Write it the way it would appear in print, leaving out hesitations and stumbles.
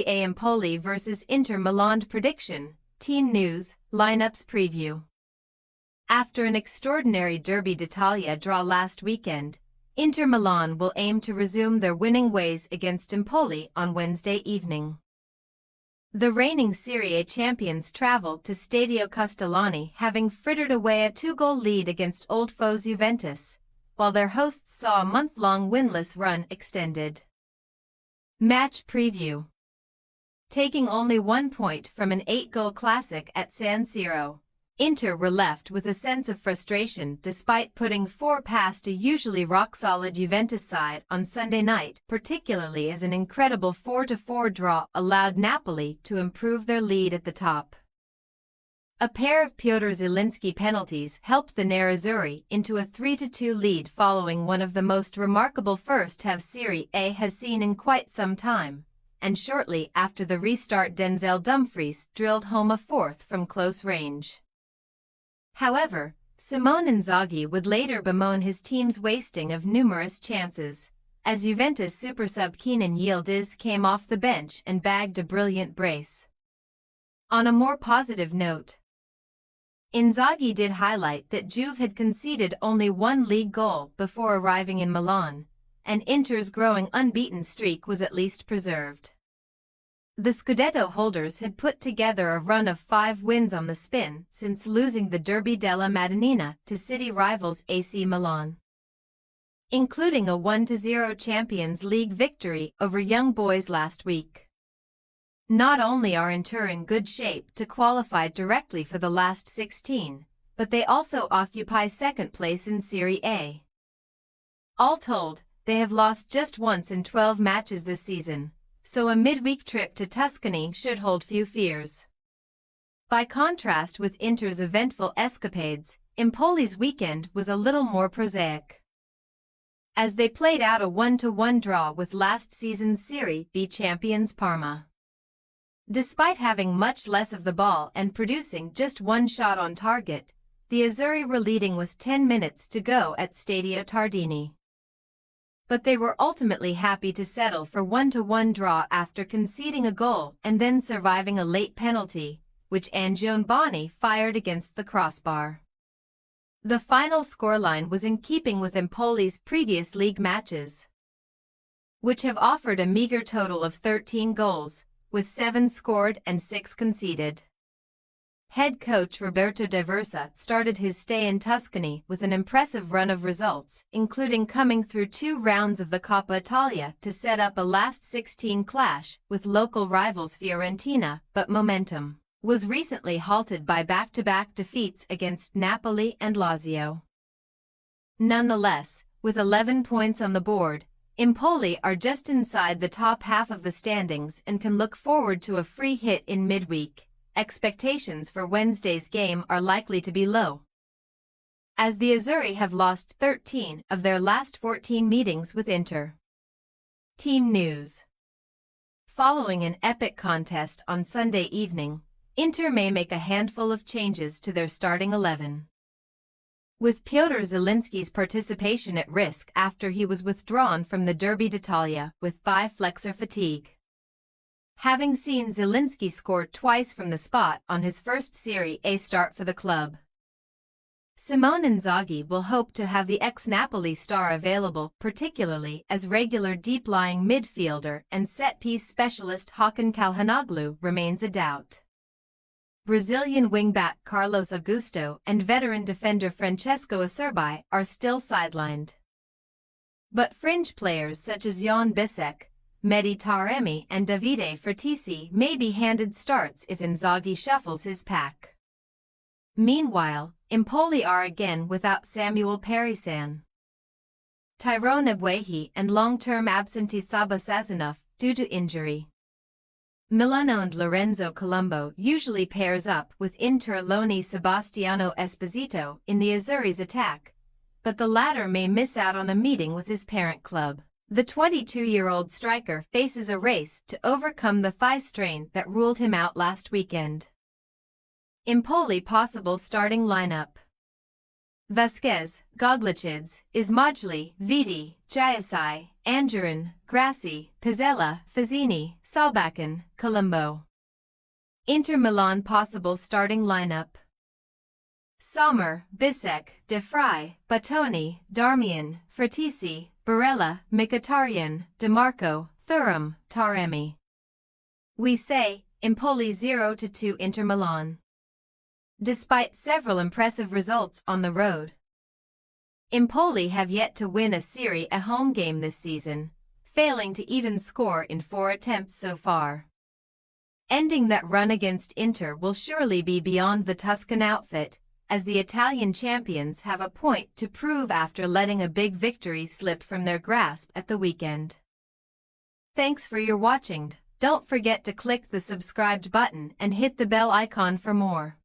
Serie A Empoli vs Inter Milan prediction, team news, lineups preview. After an extraordinary Derby d'Italia draw last weekend, Inter Milan will aim to resume their winning ways against Empoli on Wednesday evening. The reigning Serie A champions travel to Stadio Castellani having frittered away a 2-goal lead against old foes Juventus, while their hosts saw a month-long winless run extended. Match preview. Taking only 1 point from an 8-goal classic at San Siro, Inter were left with a sense of frustration despite putting 4 past a usually rock-solid Juventus side on Sunday night, particularly as an incredible 4-4 draw allowed Napoli to improve their lead at the top. A pair of Piotr Zielinski penalties helped the Nerazzurri into a 3-2 lead following one of the most remarkable first-half Serie A has seen in quite some time, and shortly after the restart Denzel Dumfries drilled home a fourth from close range. However, Simone Inzaghi would later bemoan his team's wasting of numerous chances, as Juventus super sub Kenan Yildiz came off the bench and bagged a brilliant brace. On a more positive note, Inzaghi did highlight that Juve had conceded only 1 league goal before arriving in Milan, and Inter's growing unbeaten streak was at least preserved. The Scudetto holders had put together a run of 5 wins on the spin since losing the Derby della Madonnina to city rivals AC Milan, including a 1-0 Champions League victory over Young Boys last week. Not only are Inter in good shape to qualify directly for the last 16, but they also occupy second place in Serie A. All told, they have lost just once in 12 matches this season, so a midweek trip to Tuscany should hold few fears. By contrast with Inter's eventful escapades, Empoli's weekend was a little more prosaic, as they played out a 1-1 draw with last season's Serie B champions Parma. Despite having much less of the ball and producing just 1 shot on target, the Azzurri were leading with 10 minutes to go at Stadio Tardini. But they were ultimately happy to settle for 1-1 draw after conceding a goal and then surviving a late penalty, which Angione Boni fired against the crossbar. The final scoreline was in keeping with Empoli's previous league matches, which have offered a meager total of 13 goals, with 7 scored and 6 conceded. Head coach Roberto De Versa started his stay in Tuscany with an impressive run of results, including coming through 2 rounds of the Coppa Italia to set up a last 16 clash with local rivals Fiorentina, but momentum was recently halted by back-to-back defeats against Napoli and Lazio. Nonetheless, with 11 points on the board, Empoli are just inside the top half of the standings and can look forward to a free hit in midweek. Expectations for Wednesday's game are likely to be low, as the Azzurri have lost 13 of their last 14 meetings with Inter. Team news. Following an epic contest on Sunday evening, Inter may make a handful of changes to their starting 11. With Piotr Zielinski's participation at risk after he was withdrawn from the Derby d'Italia with thigh flexor fatigue. Having seen Zielinski score twice from the spot on his first Serie A start for the club, Simone Inzaghi will hope to have the ex-Napoli star available, particularly as regular deep-lying midfielder and set-piece specialist Hakan Calhanoglu remains a doubt. Brazilian wingback Carlos Augusto and veteran defender Francesco Acerbi are still sidelined, but fringe players such as Jan Bisek, Mehdi Taremi and Davide Fertisi may be handed starts if Inzaghi shuffles his pack. Meanwhile, Empoli are again without Samuel Perisan, Tyrone Ebuehi and long-term absentee Saba Sazonov due to injury. Milan-owned Lorenzo Colombo usually pairs up with Inter loanee Sebastiano Esposito in the Azzurri's attack, but the latter may miss out on a meeting with his parent club. The 22-year-old striker faces a race to overcome the thigh strain that ruled him out last weekend. Empoli possible starting lineup: Vasquez, Goglicids, Ismajli, Vidi, Jayasai, Angerin, Grassi, Pizzella, Fazzini, Solbakken, Colombo. Inter Milan possible starting lineup: Sommer, Bissek, De Vrij, Batoni, Darmian, Fratesi, Barella, Mkhitaryan, DeMarco, Thuram, Taremi. We say, Empoli 0-2 Inter Milan. Despite several impressive results on the road, Empoli have yet to win a Serie A home game this season, failing to even score in 4 attempts so far. Ending that run against Inter will surely be beyond the Tuscan outfit, as the Italian champions have a point to prove after letting a big victory slip from their grasp at the weekend. Thanks for your watching. Don't forget to click the subscribed button and hit the bell icon for more.